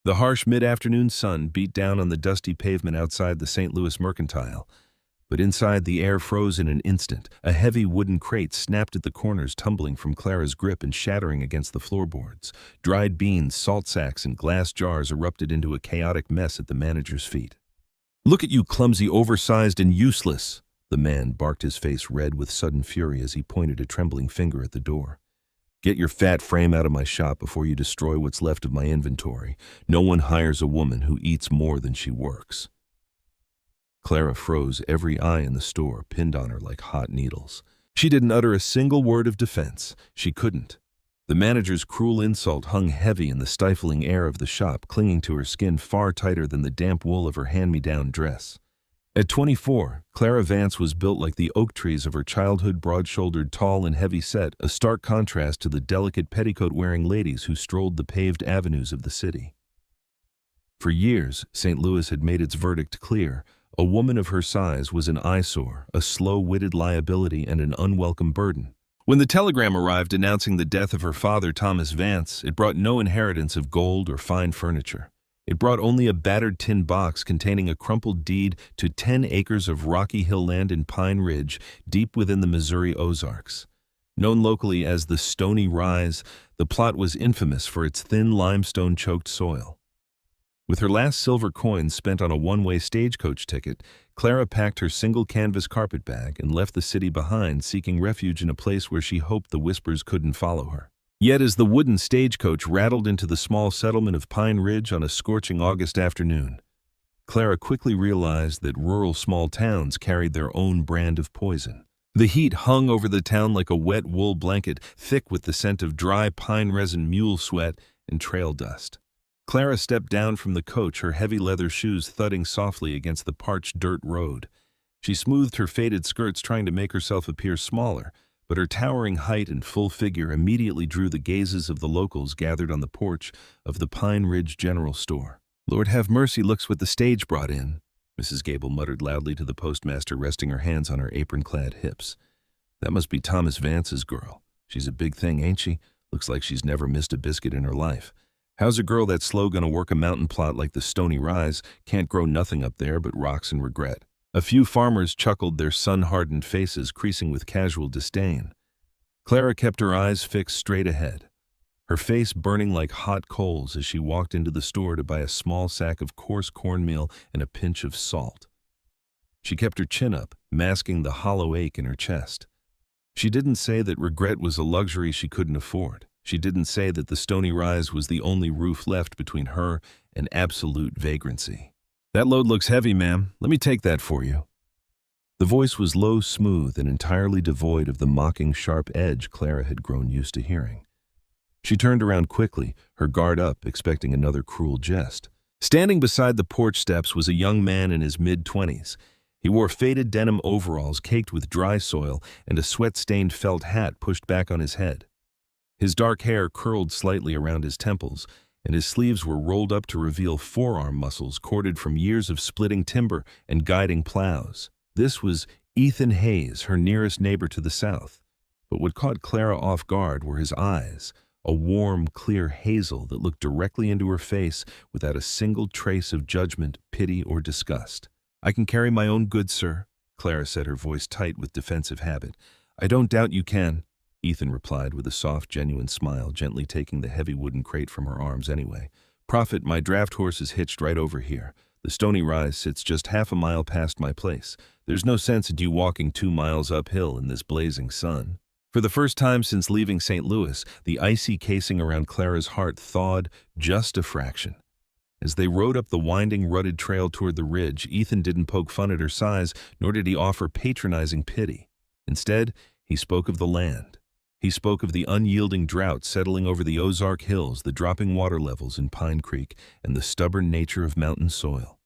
The harsh mid-afternoon sun beat down on the dusty pavement outside the St. Louis Mercantile, but inside the air froze in an instant. A heavy wooden crate snapped at the corners, tumbling from Clara's grip and shattering against the floorboards. Dried beans, salt sacks, and glass jars erupted into a chaotic mess at the manager's feet. "Look at you, clumsy, oversized, and useless!" The man barked, his face red with sudden fury as he pointed a trembling finger at the door. "Get your fat frame out of my shop before you destroy what's left of my inventory. No one hires a woman who eats more than she works." Clara froze, every eye in the store pinned on her like hot needles. She didn't utter a single word of defense. She couldn't. The manager's cruel insult hung heavy in the stifling air of the shop, clinging to her skin far tighter than the damp wool of her hand-me-down dress. At 24, Clara Vance was built like the oak trees of her childhood, broad-shouldered, tall and heavy-set, a stark contrast to the delicate petticoat-wearing ladies who strolled the paved avenues of the city. For years, St. Louis had made its verdict clear. A woman of her size was an eyesore, a slow-witted liability, and an unwelcome burden. When the telegram arrived announcing the death of her father, Thomas Vance, it brought no inheritance of gold or fine furniture. It brought only a battered tin box containing a crumpled deed to 10 acres of rocky hill land in Pine Ridge, deep within the Missouri Ozarks. Known locally as the Stony Rise, the plot was infamous for its thin limestone-choked soil. With her last silver coins spent on a one-way stagecoach ticket, Clara packed her single canvas carpet bag and left the city behind, seeking refuge in a place where she hoped the whispers couldn't follow her. Yet as the wooden stagecoach rattled into the small settlement of Pine Ridge on a scorching August afternoon, Clara quickly realized that rural small towns carried their own brand of poison. The heat hung over the town like a wet wool blanket, thick with the scent of dry pine resin, mule sweat, and trail dust. Clara stepped down from the coach, her heavy leather shoes thudding softly against the parched dirt road. She smoothed her faded skirts, trying to make herself appear smaller, but her towering height and full figure immediately drew the gazes of the locals gathered on the porch of the Pine Ridge General Store. "Lord have mercy, looks what the stage brought in," Mrs. Gable muttered loudly to the postmaster, resting her hands on her apron-clad hips. "That must be Thomas Vance's girl. She's a big thing, ain't she? Looks like she's never missed a biscuit in her life. How's a girl that slow gonna work a mountain plot like the Stony Rise? Can't grow nothing up there but rocks and regret." A few farmers chuckled, their sun-hardened faces creasing with casual disdain. Clara kept her eyes fixed straight ahead, her face burning like hot coals as she walked into the store to buy a small sack of coarse cornmeal and a pinch of salt. She kept her chin up, masking the hollow ache in her chest. She didn't say that regret was a luxury she couldn't afford. She didn't say that the Stony Rise was the only roof left between her and absolute vagrancy. "That load looks heavy, ma'am. Let me take that for you." The voice was low, smooth, and entirely devoid of the mocking, sharp edge Clara had grown used to hearing. She turned around quickly, her guard up, expecting another cruel jest. Standing beside the porch steps was a young man in his mid-20s. He wore faded denim overalls caked with dry soil and a sweat-stained felt hat pushed back on his head. His dark hair curled slightly around his temples, and his sleeves were rolled up to reveal forearm muscles corded from years of splitting timber and guiding plows. This was Ethan Hayes, her nearest neighbor to the south. But what caught Clara off guard were his eyes, a warm, clear hazel that looked directly into her face without a single trace of judgment, pity, or disgust. "I can carry my own goods, sir," Clara said, her voice tight with defensive habit. "I don't doubt you can," Ethan replied with a soft, genuine smile, gently taking the heavy wooden crate from her arms anyway. "Prophet, my draft horse is hitched right over here. The Stony Rise sits just half a mile past my place. There's no sense in you walking 2 miles uphill in this blazing sun." For the first time since leaving St. Louis, the icy casing around Clara's heart thawed just a fraction. As they rode up the winding, rutted trail toward the ridge, Ethan didn't poke fun at her size, nor did he offer patronizing pity. Instead, he spoke of the land. He spoke of the unyielding drought settling over the Ozark Hills, the dropping water levels in Pine Creek, and the stubborn nature of mountain soil.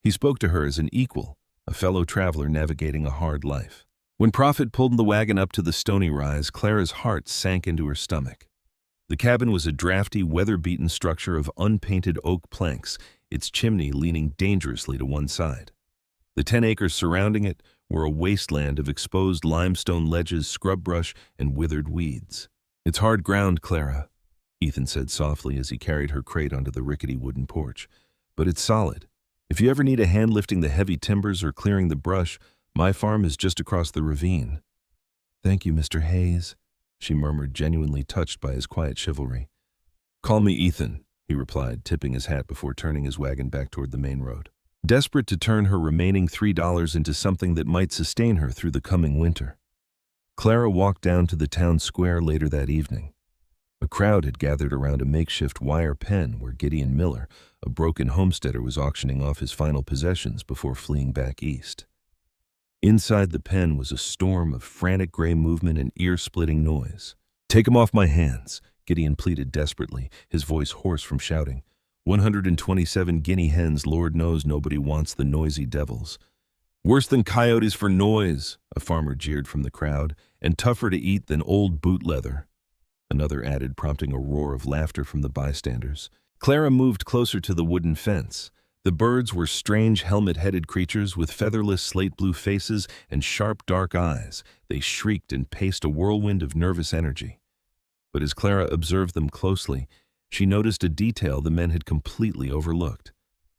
He spoke to her as an equal, a fellow traveler navigating a hard life. When Prophet pulled the wagon up to the Stony Rise, Clara's heart sank into her stomach. The cabin was a drafty, weather-beaten structure of unpainted oak planks, its chimney leaning dangerously to one side. The 10 acres surrounding it were a wasteland of exposed limestone ledges, scrub brush, and withered weeds. "It's hard ground, Clara," Ethan said softly as he carried her crate onto the rickety wooden porch. "But it's solid. If you ever need a hand lifting the heavy timbers or clearing the brush, my farm is just across the ravine." "Thank you, Mr. Hayes," she murmured, genuinely touched by his quiet chivalry. "Call me Ethan," he replied, tipping his hat before turning his wagon back toward the main road. Desperate to turn her remaining $3 into something that might sustain her through the coming winter, Clara walked down to the town square later that evening. A crowd had gathered around a makeshift wire pen where Gideon Miller, a broken homesteader, was auctioning off his final possessions before fleeing back east. Inside the pen was a storm of frantic gray movement and ear-splitting noise. "Take him off my hands," Gideon pleaded desperately, his voice hoarse from shouting. 127 guinea hens, Lord knows nobody wants the noisy devils. "Worse than coyotes for noise," a farmer jeered from the crowd, "and tougher to eat than old boot leather," another added, prompting a roar of laughter from the bystanders. Clara moved closer to the wooden fence. The birds were strange helmet-headed creatures with featherless slate-blue faces and sharp dark eyes. They shrieked and paced a whirlwind of nervous energy. But as Clara observed them closely, she noticed a detail the men had completely overlooked.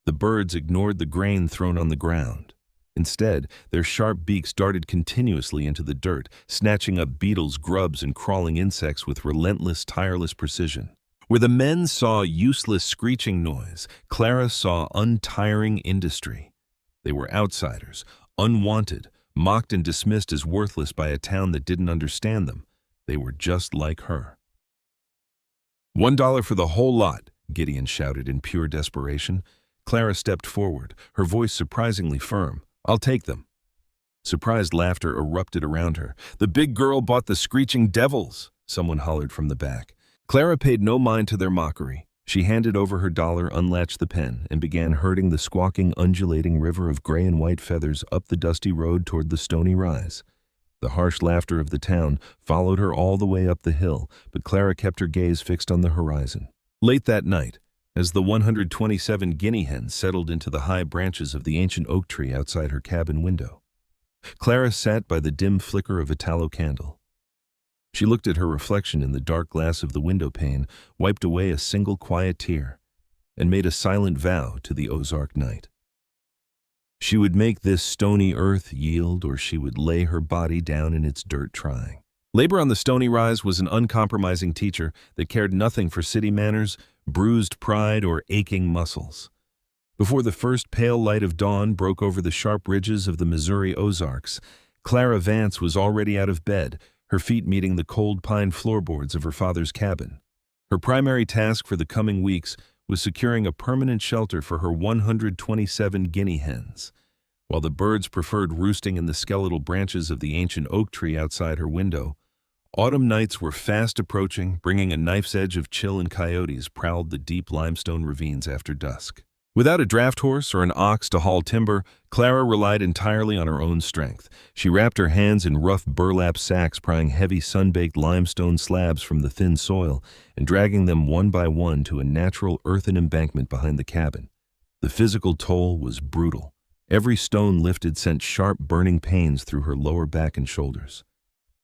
The birds ignored the grain thrown on the ground. Instead, their sharp beaks darted continuously into the dirt, snatching up beetles, grubs, and crawling insects with relentless, tireless precision. Where the men saw useless screeching noise, Clara saw untiring industry. They were outsiders, unwanted, mocked and dismissed as worthless by a town that didn't understand them. They were just like her. $1 for the whole lot," Gideon shouted in pure desperation. Clara stepped forward, her voice surprisingly firm. "I'll take them." Surprised laughter erupted around her. "The big girl bought the screeching devils," someone hollered from the back. Clara paid no mind to their mockery. She handed over her dollar, unlatched the pen, and began herding the squawking, undulating river of gray and white feathers up the dusty road toward the stony rise. The harsh laughter of the town followed her all the way up the hill, but Clara kept her gaze fixed on the horizon. Late that night, as the 127 guinea hens settled into the high branches of the ancient oak tree outside her cabin window, Clara sat by the dim flicker of a tallow candle. She looked at her reflection in the dark glass of the window pane, wiped away a single quiet tear, and made a silent vow to the Ozark night. She would make this stony earth yield, or she would lay her body down in its dirt trying. Labor on the stony rise was an uncompromising teacher that cared nothing for city manners, bruised pride, or aching muscles. Before the first pale light of dawn broke over the sharp ridges of the Missouri Ozarks, Clara Vance was already out of bed, her feet meeting the cold pine floorboards of her father's cabin. Her primary task for the coming weeks was securing a permanent shelter for her 127 guinea hens. While the birds preferred roosting in the skeletal branches of the ancient oak tree outside her window, autumn nights were fast approaching, bringing a knife's edge of chill, and coyotes prowled the deep limestone ravines after dusk. Without a draft horse or an ox to haul timber, Clara relied entirely on her own strength. She wrapped her hands in rough burlap sacks, prying heavy sun-baked limestone slabs from the thin soil and dragging them one by one to a natural earthen embankment behind the cabin. The physical toll was brutal. Every stone lifted sent sharp, burning pains through her lower back and shoulders.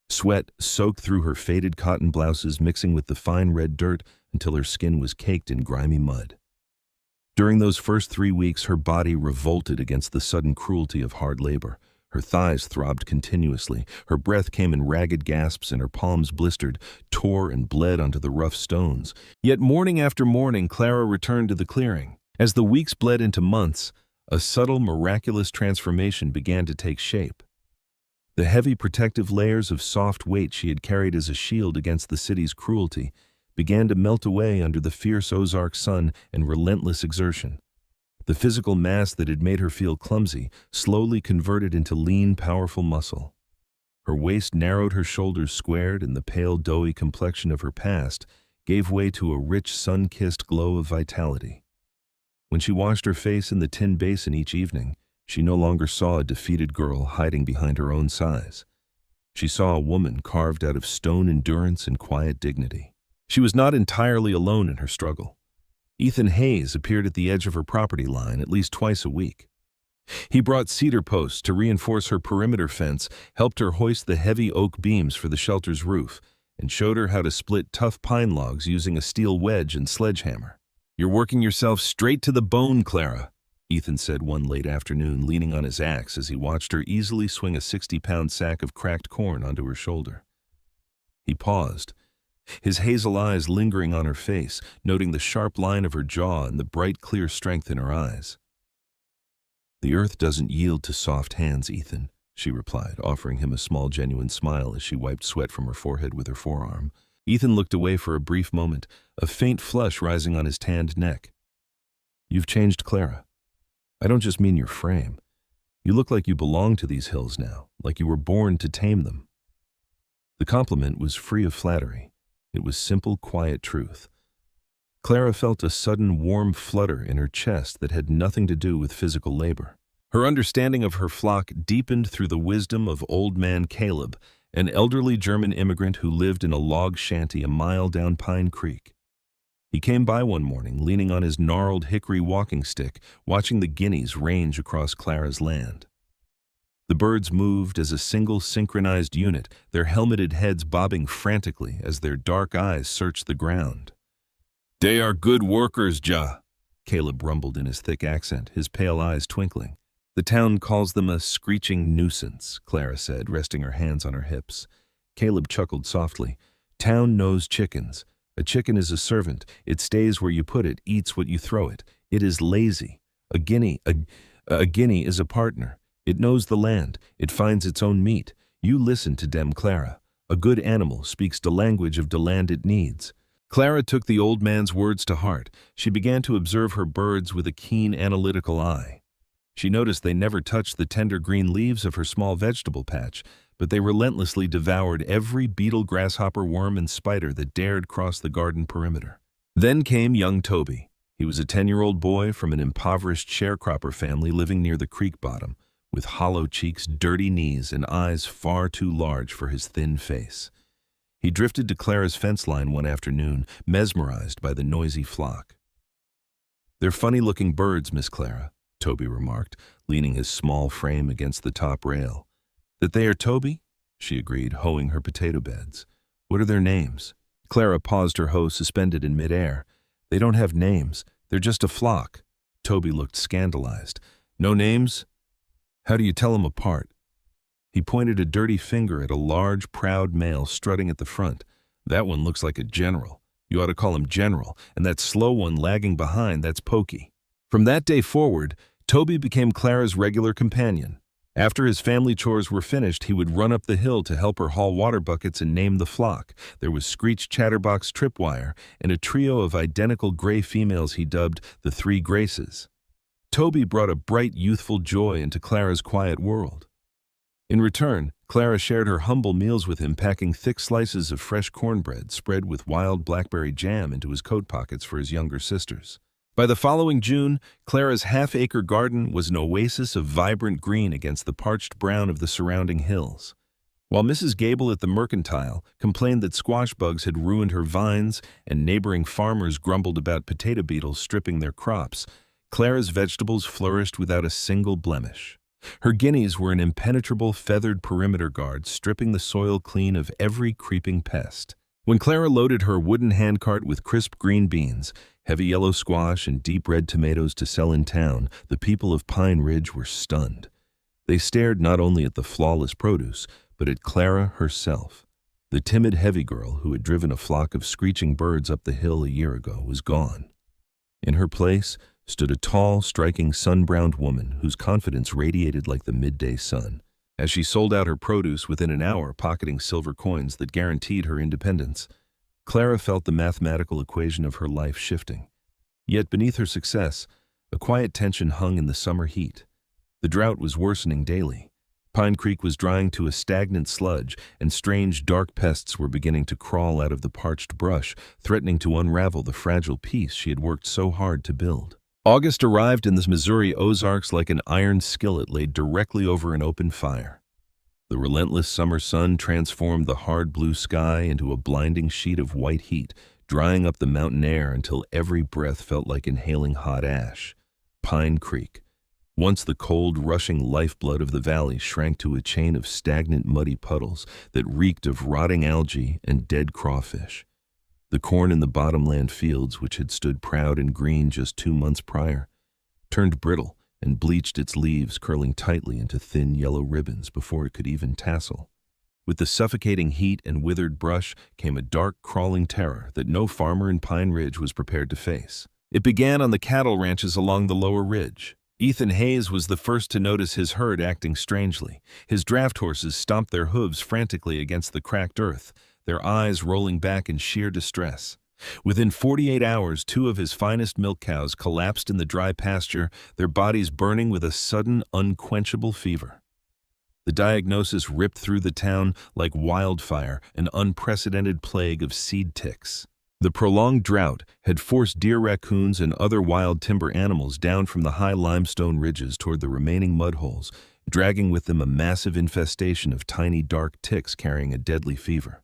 Sweat soaked through her faded cotton blouses, mixing with the fine red dirt until her skin was caked in grimy mud. During those first 3 weeks, her body revolted against the sudden cruelty of hard labor. Her thighs throbbed continuously, her breath came in ragged gasps, and her palms blistered, tore, and bled onto the rough stones. Yet morning after morning, Clara returned to the clearing. As the weeks bled into months, a subtle, miraculous transformation began to take shape. The heavy protective layers of soft weight she had carried as a shield against the city's cruelty began to melt away under the fierce Ozark sun and relentless exertion. The physical mass that had made her feel clumsy slowly converted into lean, powerful muscle. Her waist narrowed, her shoulders squared, and the pale, doughy complexion of her past gave way to a rich, sun-kissed glow of vitality. When she washed her face in the tin basin each evening, she no longer saw a defeated girl hiding behind her own size. She saw a woman carved out of stone endurance and quiet dignity. She was not entirely alone in her struggle. Ethan Hayes appeared at the edge of her property line at least twice a week. He brought cedar posts to reinforce her perimeter fence, helped her hoist the heavy oak beams for the shelter's roof, and showed her how to split tough pine logs using a steel wedge and sledgehammer. "You're working yourself straight to the bone, Clara," Ethan said one late afternoon, leaning on his axe as he watched her easily swing a 60-pound sack of cracked corn onto her shoulder. He paused, his hazel eyes lingering on her face, noting the sharp line of her jaw and the bright, clear strength in her eyes. "The earth doesn't yield to soft hands, Ethan," she replied, offering him a small, genuine smile as she wiped sweat from her forehead with her forearm. Ethan looked away for a brief moment, a faint flush rising on his tanned neck. "You've changed, Clara. I don't just mean your frame. You look like you belong to these hills now, like you were born to tame them." The compliment was free of flattery. It was simple, quiet truth. Clara felt a sudden warm flutter in her chest that had nothing to do with physical labor. Her understanding of her flock deepened through the wisdom of old man Caleb, an elderly German immigrant who lived in a log shanty a mile down Pine Creek. He came by one morning, leaning on his gnarled hickory walking stick, watching the guineas range across Clara's land. The birds moved as a single synchronized unit, their helmeted heads bobbing frantically as their dark eyes searched the ground. "They are good workers, Ja," Caleb rumbled in his thick accent, his pale eyes twinkling. "The town calls them a screeching nuisance," Clara said, resting her hands on her hips. Caleb chuckled softly. "Town knows chickens. A chicken is a servant. It stays where you put it, eats what you throw it. It is lazy. A guinea is a partner. It knows the land. It finds its own meat. You listen to dem, Clara. A good animal speaks the language of the land it needs." Clara took the old man's words to heart. She began to observe her birds with a keen, analytical eye. She noticed they never touched the tender green leaves of her small vegetable patch, but they relentlessly devoured every beetle, grasshopper, worm, and spider that dared cross the garden perimeter. Then came young Toby. He was a 10-year-old boy from an impoverished sharecropper family living near the creek bottom, with hollow cheeks, dirty knees, and eyes far too large for his thin face. He drifted to Clara's fence line one afternoon, mesmerized by the noisy flock. "They're funny-looking birds, Miss Clara," Toby remarked, leaning his small frame against the top rail. "That they are Toby?" she agreed, hoeing her potato beds. "What are their names?" Clara paused, her hoe suspended in midair. "They don't have names. They're just a flock." Toby looked scandalized. "No names? How do you tell them apart?" He pointed a dirty finger at a large, proud male strutting at the front. "That one looks like a general. You ought to call him General. And that slow one lagging behind, that's Pokey." From that day forward, Toby became Clara's regular companion. After his family chores were finished, he would run up the hill to help her haul water buckets and name the flock. There was Screech, Chatterbox, Tripwire, and a trio of identical gray females he dubbed the Three Graces. Toby brought a bright, youthful joy into Clara's quiet world. In return, Clara shared her humble meals with him, packing thick slices of fresh cornbread spread with wild blackberry jam into his coat pockets for his younger sisters. By the following June, Clara's half-acre garden was an oasis of vibrant green against the parched brown of the surrounding hills. While Mrs. Gable at the Mercantile complained that squash bugs had ruined her vines and neighboring farmers grumbled about potato beetles stripping their crops, Clara's vegetables flourished without a single blemish. Her guineas were an impenetrable feathered perimeter guard, stripping the soil clean of every creeping pest. When Clara loaded her wooden handcart with crisp green beans, heavy yellow squash, and deep red tomatoes to sell in town, the people of Pine Ridge were stunned. They stared not only at the flawless produce, but at Clara herself. The timid heavy girl who had driven a flock of screeching birds up the hill a year ago was gone. In her place stood a tall, striking, sun-browned woman whose confidence radiated like the midday sun. As she sold out her produce within an hour, pocketing silver coins that guaranteed her independence, Clara felt the mathematical equation of her life shifting. Yet beneath her success, a quiet tension hung in the summer heat. The drought was worsening daily. Pine Creek was drying to a stagnant sludge, and strange, dark pests were beginning to crawl out of the parched brush, threatening to unravel the fragile peace she had worked so hard to build. August arrived in the Missouri Ozarks like an iron skillet laid directly over an open fire. The relentless summer sun transformed the hard blue sky into a blinding sheet of white heat, drying up the mountain air until every breath felt like inhaling hot ash. Pine Creek, Once the cold, rushing lifeblood of the valley shrank to a chain of stagnant, muddy puddles that reeked of rotting algae and dead crawfish. The corn in the bottomland fields, which had stood proud and green just 2 months prior, turned brittle and bleached, its leaves curling tightly into thin yellow ribbons before it could even tassel. With the suffocating heat and withered brush came a dark, crawling terror that no farmer in Pine Ridge was prepared to face. It began on the cattle ranches along the lower ridge. Ethan Hayes was the first to notice his herd acting strangely. His draft horses stomped their hooves frantically against the cracked earth, their eyes rolling back in sheer distress. Within 48 hours, 2 of his finest milk cows collapsed in the dry pasture, their bodies burning with a sudden, unquenchable fever. The diagnosis ripped through the town like wildfire, an unprecedented plague of seed ticks. The prolonged drought had forced deer, raccoons, and other wild timber animals down from the high limestone ridges toward the remaining mudholes, dragging with them a massive infestation of tiny, dark ticks carrying a deadly fever.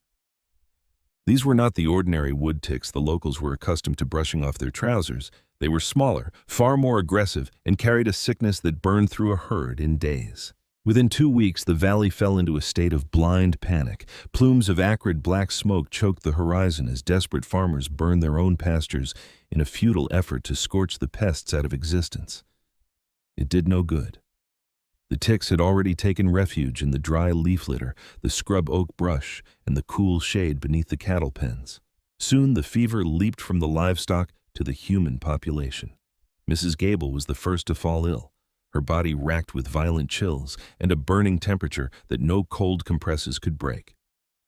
These were not the ordinary wood ticks the locals were accustomed to brushing off their trousers. They were smaller, far more aggressive, and carried a sickness that burned through a herd in days. Within 2 weeks, the valley fell into a state of blind panic. Plumes of acrid black smoke choked the horizon as desperate farmers burned their own pastures in a futile effort to scorch the pests out of existence. It did no good. The ticks had already taken refuge in the dry leaf litter, the scrub oak brush, and the cool shade beneath the cattle pens. Soon the fever leaped from the livestock to the human population. Mrs. Gable was the first to fall ill, her body racked with violent chills and a burning temperature that no cold compresses could break.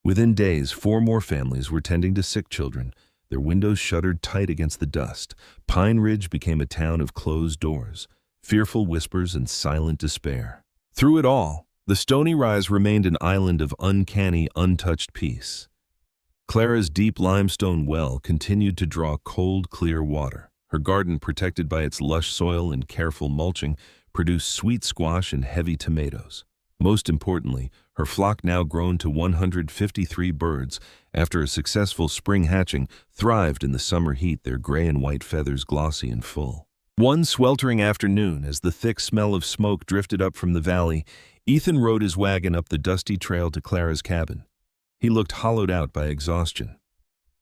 Within days, 4 more families were tending to sick children, their windows shuttered tight against the dust. Pine Ridge became a town of closed doors, fearful whispers and silent despair. Through it all, the Stony Rise remained an island of uncanny, untouched peace. Clara's deep limestone well continued to draw cold, clear water. Her garden, protected by its lush soil and careful mulching, produced sweet squash and heavy tomatoes. Most importantly, her flock, now grown to 153 birds, after a successful spring hatching, thrived in the summer heat, their gray and white feathers glossy and full. One sweltering afternoon, as the thick smell of smoke drifted up from the valley, Ethan rode his wagon up the dusty trail to Clara's cabin. He looked hollowed out by exhaustion.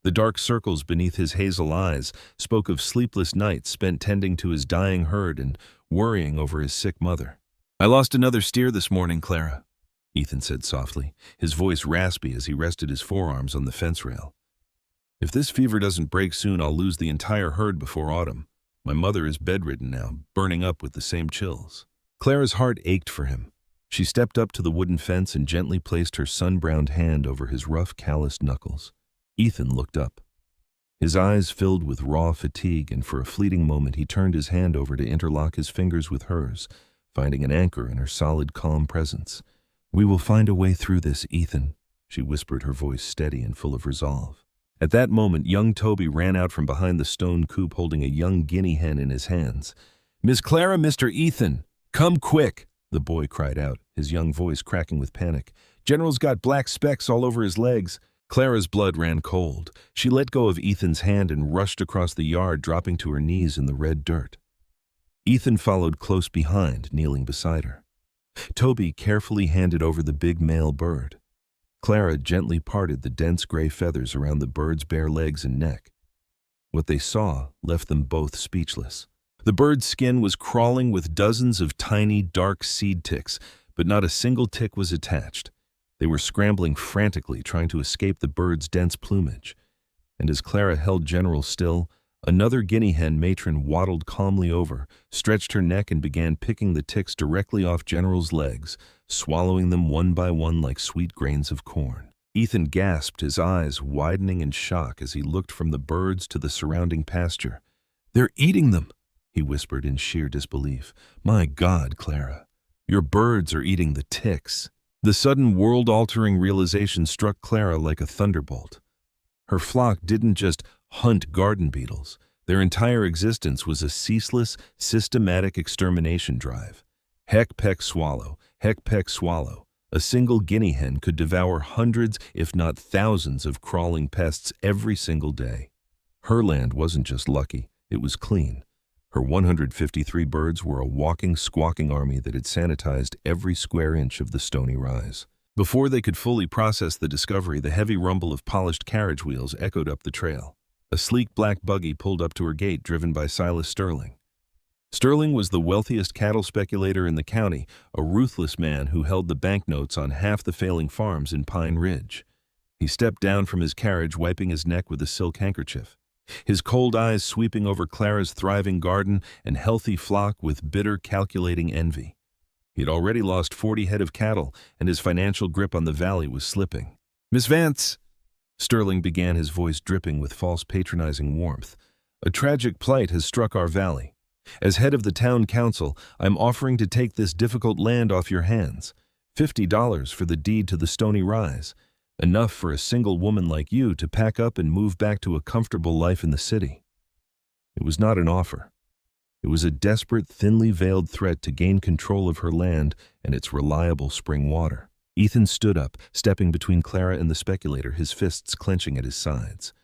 The dark circles beneath his hazel eyes spoke of sleepless nights spent tending to his dying herd and worrying over his sick mother. "I lost another steer this morning, Clara," Ethan said softly, his voice raspy as he rested his forearms on the fence rail. "If this fever doesn't break soon, I'll lose the entire herd before autumn. My mother is bedridden now, burning up with the same chills." Clara's heart ached for him. She stepped up to the wooden fence and gently placed her sun-browned hand over his rough, calloused knuckles. Ethan looked up. His eyes filled with raw fatigue, and for a fleeting moment he turned his hand over to interlock his fingers with hers, finding an anchor in her solid, calm presence. "We will find a way through this, Ethan," she whispered, her voice steady and full of resolve. At that moment, young Toby ran out from behind the stone coop holding a young guinea hen in his hands. "Miss Clara, Mr. Ethan, come quick," the boy cried out, his young voice cracking with panic. "General's got black specks all over his legs." Clara's blood ran cold. She let go of Ethan's hand and rushed across the yard, dropping to her knees in the red dirt. Ethan followed close behind, kneeling beside her. Toby carefully handed over the big male bird. Clara gently parted the dense gray feathers around the bird's bare legs and neck. What they saw left them both speechless. The bird's skin was crawling with dozens of tiny, dark seed ticks, but not a single tick was attached. They were scrambling frantically, trying to escape the bird's dense plumage. And as Clara held General still, another guinea hen matron waddled calmly over, stretched her neck, and began picking the ticks directly off General's legs, swallowing them one by one like sweet grains of corn. Ethan gasped, his eyes widening in shock as he looked from the birds to the surrounding pasture. "They're eating them," he whispered in sheer disbelief. "My God, Clara, your birds are eating the ticks." The sudden world-altering realization struck Clara like a thunderbolt. Her flock didn't just hunt garden beetles. Their entire existence was a ceaseless, systematic extermination drive. Heck, peck, swallow. Heck, peck, swallow. A single guinea hen could devour hundreds, if not thousands, of crawling pests every single day. Her land wasn't just lucky, it was clean. Her 153 birds were a walking, squawking army that had sanitized every square inch of the stony rise. Before they could fully process the discovery, the heavy rumble of polished carriage wheels echoed up the trail. A sleek black buggy pulled up to her gate, driven by Silas Sterling. Sterling was the wealthiest cattle speculator in the county, a ruthless man who held the banknotes on half the failing farms in Pine Ridge. He stepped down from his carriage, wiping his neck with a silk handkerchief, his cold eyes sweeping over Clara's thriving garden and healthy flock with bitter, calculating envy. He had already lost 40 head of cattle, and his financial grip on the valley was slipping. "Miss Vance," Sterling began, his voice dripping with false patronizing warmth, "a tragic plight has struck our valley. As head of the town council, I'm offering to take this difficult land off your hands. $50 for the deed to the Stony Rise. Enough for a single woman like you to pack up and move back to a comfortable life in the city." It was not an offer. It was a desperate, thinly veiled threat to gain control of her land and its reliable spring water. Ethan stood up, stepping between Clara and the speculator, his fists clenching at his sides.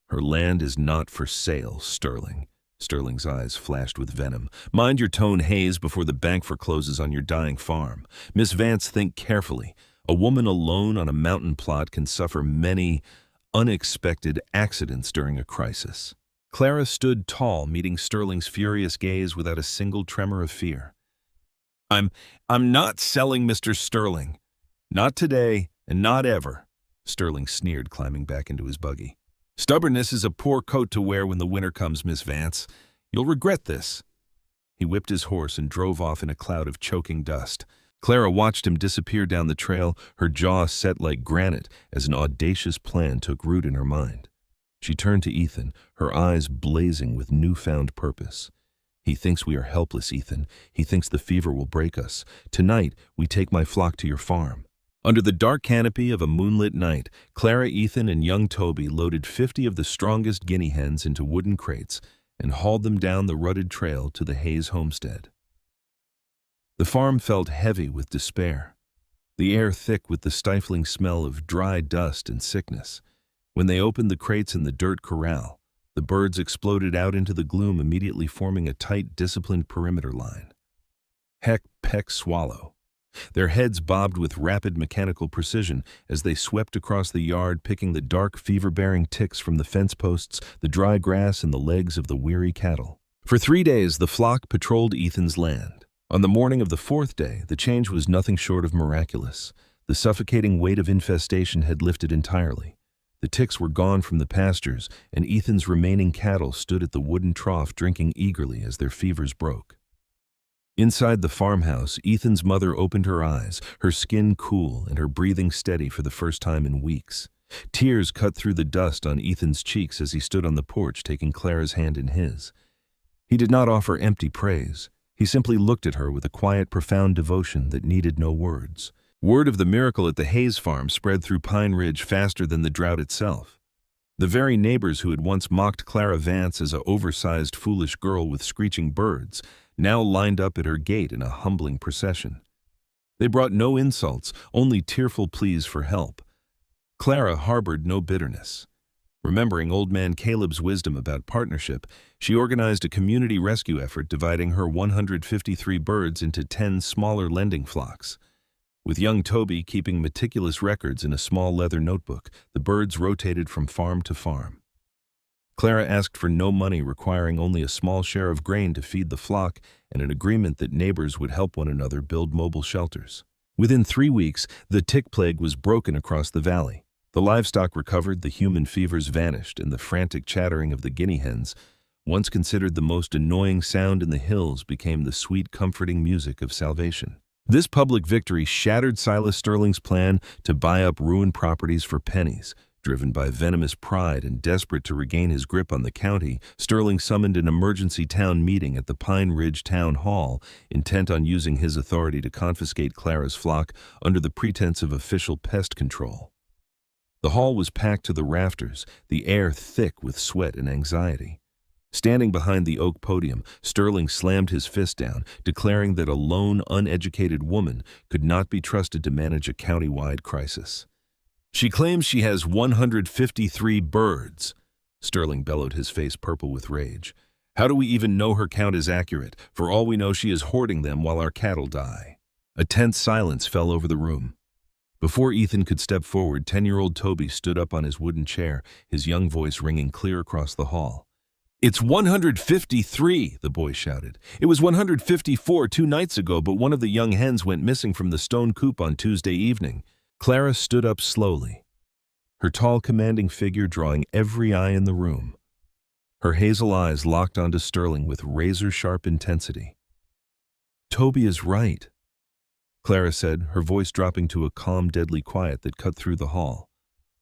"Her land is not for sale, Sterling." Sterling's eyes flashed with venom. "Mind your tone, Hayes, before the bank forecloses on your dying farm. Miss Vance, think carefully. A woman alone on a mountain plot can suffer many unexpected accidents during a crisis." Clara stood tall, meeting Sterling's furious gaze without a single tremor of fear. I'm not selling, Mr. Sterling. Not today, and not ever," Sterling sneered, climbing back into his buggy. "Stubbornness is a poor coat to wear when the winter comes, Miss Vance. You'll regret this." He whipped his horse and drove off in a cloud of choking dust. Clara watched him disappear down the trail, her jaw set like granite as an audacious plan took root in her mind. She turned to Ethan, her eyes blazing with newfound purpose. "He thinks we are helpless, Ethan. He thinks the fever will break us. Tonight, we take my flock to your farm." Under the dark canopy of a moonlit night, Clara, Ethan, and young Toby loaded 50 of the strongest guinea hens into wooden crates and hauled them down the rutted trail to the Hayes homestead. The farm felt heavy with despair, the air thick with the stifling smell of dry dust and sickness. When they opened the crates in the dirt corral, the birds exploded out into the gloom, immediately forming a tight, disciplined perimeter line. Heck, peck, swallow. Their heads bobbed with rapid mechanical precision as they swept across the yard, picking the dark, fever-bearing ticks from the fence posts, the dry grass, and the legs of the weary cattle. For 3 days, the flock patrolled Ethan's land. On the morning of the 4th day, the change was nothing short of miraculous. The suffocating weight of infestation had lifted entirely. The ticks were gone from the pastures, and Ethan's remaining cattle stood at the wooden trough, drinking eagerly as their fevers broke. Inside the farmhouse, Ethan's mother opened her eyes, her skin cool and her breathing steady for the first time in weeks. Tears cut through the dust on Ethan's cheeks as he stood on the porch, taking Clara's hand in his. He did not offer empty praise. He simply looked at her with a quiet, profound devotion that needed no words. Word of the miracle at the Hayes farm spread through Pine Ridge faster than the drought itself. The very neighbors who had once mocked Clara Vance as an oversized, foolish girl with screeching birds now lined up at her gate in a humbling procession. They brought no insults, only tearful pleas for help. Clara harbored no bitterness. Remembering old man Caleb's wisdom about partnership, she organized a community rescue effort, dividing her 153 birds into 10 smaller lending flocks. With young Toby keeping meticulous records in a small leather notebook, the birds rotated from farm to farm. Clara asked for no money, requiring only a small share of grain to feed the flock and an agreement that neighbors would help one another build mobile shelters. Within 3 weeks, the tick plague was broken across the valley. The livestock recovered, the human fevers vanished, and the frantic chattering of the guinea hens, once considered the most annoying sound in the hills, became the sweet, comforting music of salvation. This public victory shattered Silas Sterling's plan to buy up ruined properties for pennies. Driven by venomous pride and desperate to regain his grip on the county, Sterling summoned an emergency town meeting at the Pine Ridge Town Hall, intent on using his authority to confiscate Clara's flock under the pretense of official pest control. The hall was packed to the rafters, the air thick with sweat and anxiety. Standing behind the oak podium, Sterling slammed his fist down, declaring that a lone, uneducated woman could not be trusted to manage a county-wide crisis. "She claims she has 153 birds," Sterling bellowed, his face purple with rage. How do we even know her count is accurate? For all we know, she is hoarding them while our cattle die." A tense silence fell over the room. Before Ethan could step forward, 10-year-old Toby stood up on his wooden chair, his young voice ringing clear across the hall. "It's 153, the boy shouted. "It was 154 2 nights ago, but one of the young hens went missing from the stone coop on Tuesday evening." Clara stood up slowly, her tall, commanding figure drawing every eye in the room. Her hazel eyes locked onto Sterling with razor-sharp intensity. "Toby is right," Clara said, her voice dropping to a calm, deadly quiet that cut through the hall.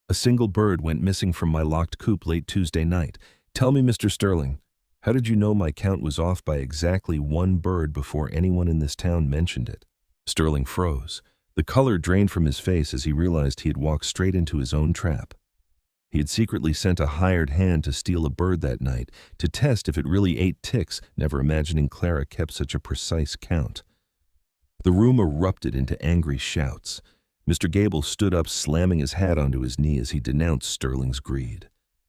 "A single bird went missing from my locked coop late Tuesday night. Tell me, Mr. Sterling, how did you know my count was off by exactly one bird before anyone in this town mentioned it?" Sterling froze. The color drained from his face as he realized he had walked straight into his own trap. He had secretly sent a hired hand to steal a bird that night, to test if it really ate ticks, never imagining Clara kept such a precise count. The room erupted into angry shouts. Mr. Gable stood up, slamming his hat onto his knee as he denounced Sterling's greed.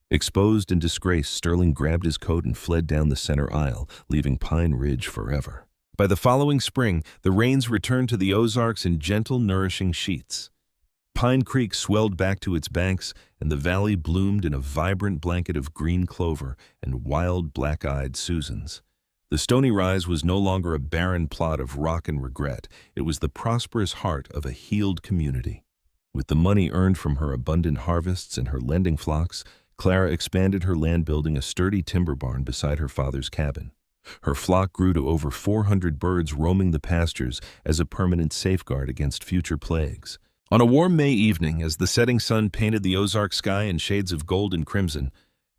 Exposed and disgraced, Sterling grabbed his coat and fled down the center aisle, leaving Pine Ridge forever. By the following spring, the rains returned to the Ozarks in gentle, nourishing sheets. Pine Creek swelled back to its banks, and the valley bloomed in a vibrant blanket of green clover and wild, black-eyed Susans. The Stony Rise was no longer a barren plot of rock and regret. It was the prosperous heart of a healed community. With the money earned from her abundant harvests and her lending flocks, Clara expanded her land, building a sturdy timber barn beside her father's cabin. Her flock grew to over 400 birds roaming the pastures as a permanent safeguard against future plagues. On a warm May evening, as the setting sun painted the Ozark sky in shades of gold and crimson,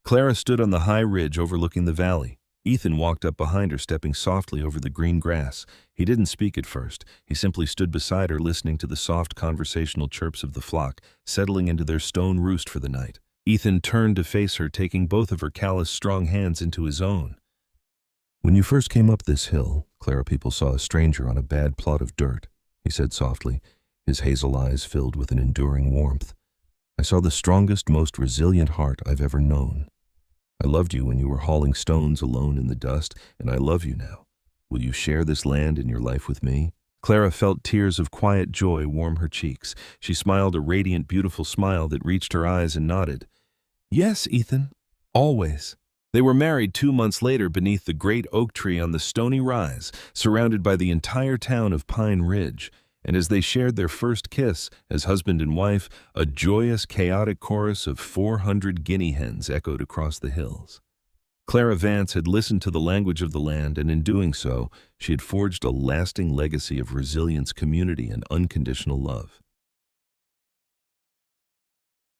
Clara stood on the high ridge overlooking the valley. Ethan walked up behind her, stepping softly over the green grass. He didn't speak at first. He simply stood beside her, listening to the soft conversational chirps of the flock, settling into their stone roost for the night. Ethan turned to face her, taking both of her callous, strong hands into his own. "When you first came up this hill, Clara, people saw a stranger on a bad plot of dirt," he said softly, his hazel eyes filled with an enduring warmth. "I saw the strongest, most resilient heart I've ever known. I loved you when you were hauling stones alone in the dust, and I love you now. Will you share this land and your life with me?" Clara felt tears of quiet joy warm her cheeks. She smiled a radiant, beautiful smile that reached her eyes and nodded. "Yes, Ethan, always." They were married 2 months later beneath the great oak tree on the Stony Rise, surrounded by the entire town of Pine Ridge. And as they shared their first kiss as husband and wife, a joyous, chaotic chorus of 400 guinea hens echoed across the hills. Clara Vance had listened to the language of the land, and in doing so, she had forged a lasting legacy of resilience, community, and unconditional love.